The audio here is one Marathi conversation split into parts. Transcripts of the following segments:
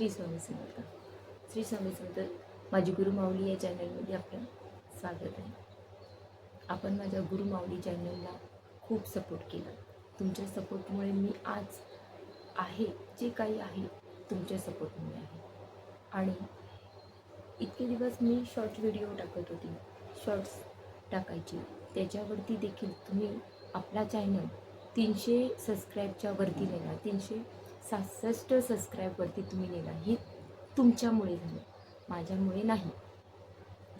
श्री स्वामी समर्थ. श्री स्वामी समर्थ. माझी गुरुमाऊली या चॅनलमध्ये आपलं स्वागत आहे. आपण माझ्या गुरुमाऊली चॅनलला खूप सपोर्ट केला. तुमच्या सपोर्टमुळे मी आज आहे जे काही आहे तुमच्या सपोर्टमुळे आहे. आणि इतके दिवस मी शॉर्ट व्हिडिओ टाकत होती, शॉर्ट्स टाकायची, त्याच्यावरती देखील तुम्ही आपला चॅनल 300 सबस्क्राईबच्या वरती नेला, 367 सबस्क्राईबवरती तुम्ही नेला. हे तुमच्यामुळे झालं, माझ्यामुळे नाही.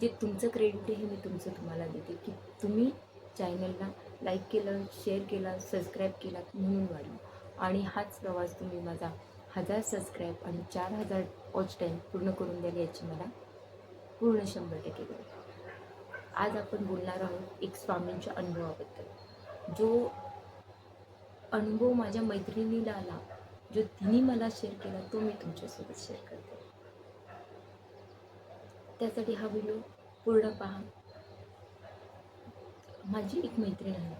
जे तुमचं क्रेडिट आहे मी तुम्हाला देते की तुम्ही चॅनलला लाईक केलं, शेअर केला, सबस्क्राईब केला म्हणून वाढलं. आणि हाच प्रवास तुम्ही माझा 1000 सबस्क्राईब आणि 4000 वॉच टाईम पूर्ण करून द्याल याची मला पूर्ण 100% गरज. आज आपण बोलणार आहोत एक स्वामींच्या अनुभवाबद्दल. जो अनुभव माझ्या मैत्रिणीला आला, जो तिने मला शेअर केला, तो मी तुमच्यासोबत शेअर करते. त्यासाठी हा व्हिडिओ पूर्ण पहा. माझी एक मैत्रीण आहे,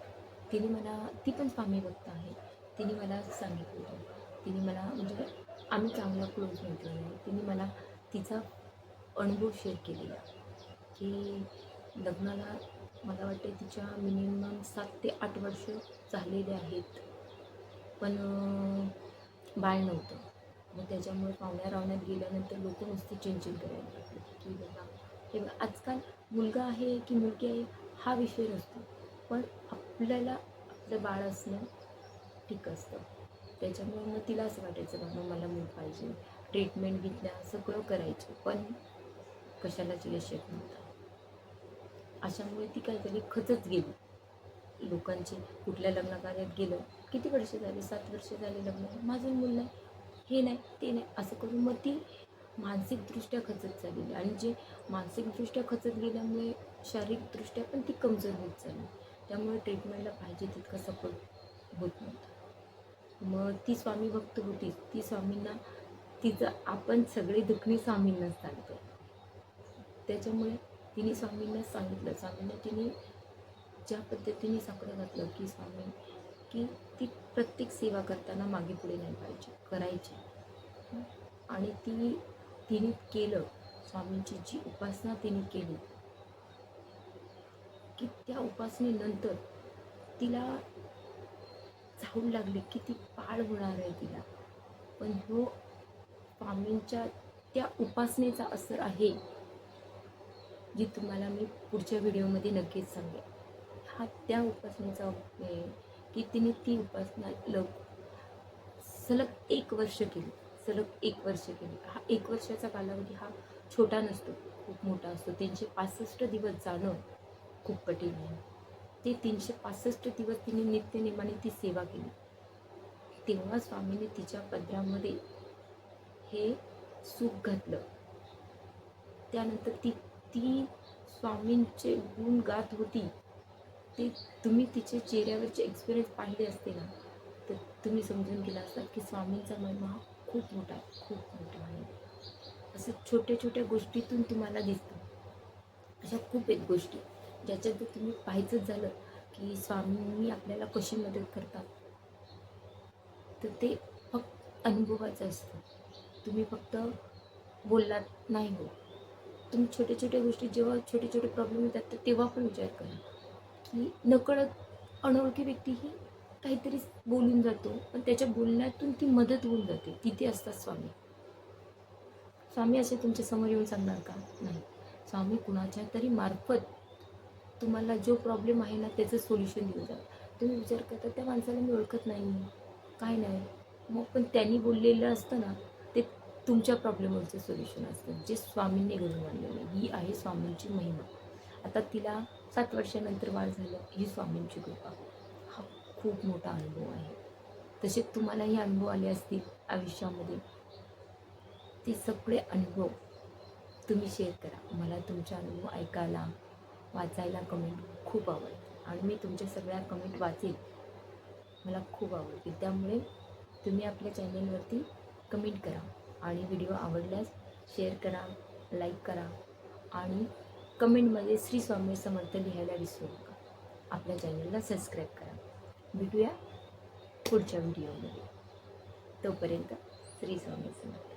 ती पण स्वामी भक्त आहे. तिने मला सांगितलं, तिने मला म्हणजे आम्ही चांगला क्लोज मैत्रीण आहे. तिने मला तिचा अनुभव शेअर केलेला की लग्नाला मला वाटते तिच्या मिनिमम 7 ते 8 वर्ष झालेले आहेत, पण बाळ नव्हतं. मग त्याच्यामुळे पाहुण्या गेल्यानंतर लोक नुसते चिंचिन करायला लागले की बाबा हे आजकाल मुलगा आहे की मुलगी आहे हा विषय नसतो, पण आपल्याला आपलं बाळ असणं ठीक असतं. त्याच्यामुळे मग तिला असं वाटायचं बाबा मला मूल पाहिजे, ट्रीटमेंट घेतल्या सगळं करायचं, पण कशालाच यश येत नव्हतं. अशामुळे ती काय झाली, खचत गेली. लोकांची कुठल्या लग्नकार्यात गेलं, किती वर्ष झाली, 7 वर्ष झाले लग्न, माझं मूल नाही, हे नाही ते नाही, असं करून मग ती मानसिकदृष्ट्या खचत चालली. आणि जे मानसिकदृष्ट्या खचत गेल्यामुळे शारीरिकदृष्ट्या पण ती कमजोर होत चालली. त्यामुळे ट्रीटमेंटला पाहिजे तितका सपोर्ट होत नव्हता. मग ती स्वामी भक्त होती, ती स्वामींना तिचं आपण सगळे दुखणी स्वामींना सांगतो. त्याच्यामुळे तिने स्वामींना सांगितलं, स्वामींना तिने ज्या पद्धतीने साकडं घातलं की स्वामी की ती प्रत्येक सेवा करताना मागे पुढे नाही पाहिजे, करायची. आणि तिने केलं. स्वामींची जी उपासना तिने केली की त्या उपासनेनंतर तिला जाऊ लागले की ती बाळ होणार आहे तिला. पण हो स्वामींच्या त्या उपासनेचा असर आहे, जी तुम्हाला मी पुढच्या व्हिडिओमध्ये नक्कीच सांगेन. हा त्या उपासनेचा आहे की तिने ती उपासना सलग 1 वर्ष केली, सलग 1 वर्ष केली. हा 1 वर्षाचा कालावधी हा छोटा नसतो, खूप मोठा असतो. 365 दिवस जाणं खूप कठीण आहे. ते 365 दिवस तिने नित्यनेमाने ती सेवा केली. तेव्हा स्वामीने तिच्या पदरामध्ये हे सुख घातलं. त्यानंतर ती स्वामींचे गुण गात होती. ते तुम्ही तिचे चेहऱ्यावरचे एक्सपिरियन्स पाहिले असते ना, तर तुम्ही समजून गेला असतात की स्वामींचा महिमा हा खूप मोठा आहे, खूप मोठा आहे. असं छोट्या छोट्या गोष्टीतून तुम्हाला दिसतं. अशा खूप एक गोष्टी ज्याच्यात जर तुम्ही पाहायचंच झालं की स्वामींनी आपल्याला कशी मदत करतात, तर ते फक्त अनुभवाचं असतं. तुम्ही फक्त बोललात नाही हो. तुम्ही छोट्या छोट्या गोष्टी जेव्हा छोटे छोटे प्रॉब्लेम येतात, तर तेव्हा पण विचार करा की नकळत अनोळखी व्यक्तीही काहीतरी बोलून जातो, पण त्याच्या बोलण्यातून ती मदत होऊन जाते. तिथे असतात स्वामी. स्वामी असे तुमच्या समोर येऊन सांगणार का? नाही. स्वामी कुणाच्या तरी मार्फत तुम्हाला जो प्रॉब्लेम आहे ना त्याचं सोल्युशन देऊन जातात. तुम्ही विचार करता त्या माणसाला मी ओळखत नाही, काय नाही, मग पण त्यांनी बोललेलं असतं ना, ते तुमच्या प्रॉब्लेमवरचं सोल्युशन असतं, जे स्वामींनी घडवून आणलेलं. ही आहे स्वामींची महिमा. आता तिला 7 वर्षानंतर बाळ झालं, ही स्वामींची कृपा. हा खूप मोठा अनुभव आहे. तसे तुम्हालाही अनुभव आले असतील आयुष्यामध्ये. ते सगळे अनुभव तुम्ही शेअर करा. मला तुमचे अनुभव ऐकायला, वाचायला कमेंट खूप आवडते आणि मी तुमच्या सगळ्या कमेंट वाचेल. मला खूप आवडते. त्यामुळे तुम्ही आपल्या चॅनलवरती कमेंट करा आणि व्हिडिओ आवडल्यास शेअर करा, लाईक करा आणि कमेंटमध्ये श्री स्वामी समर्थ लिहायला विसरू नका. आपल्या चॅनलला सबस्क्राईब करा. भेटूया पुढच्या व्हिडिओमध्ये. तोपर्यंत श्री स्वामी समर्थ.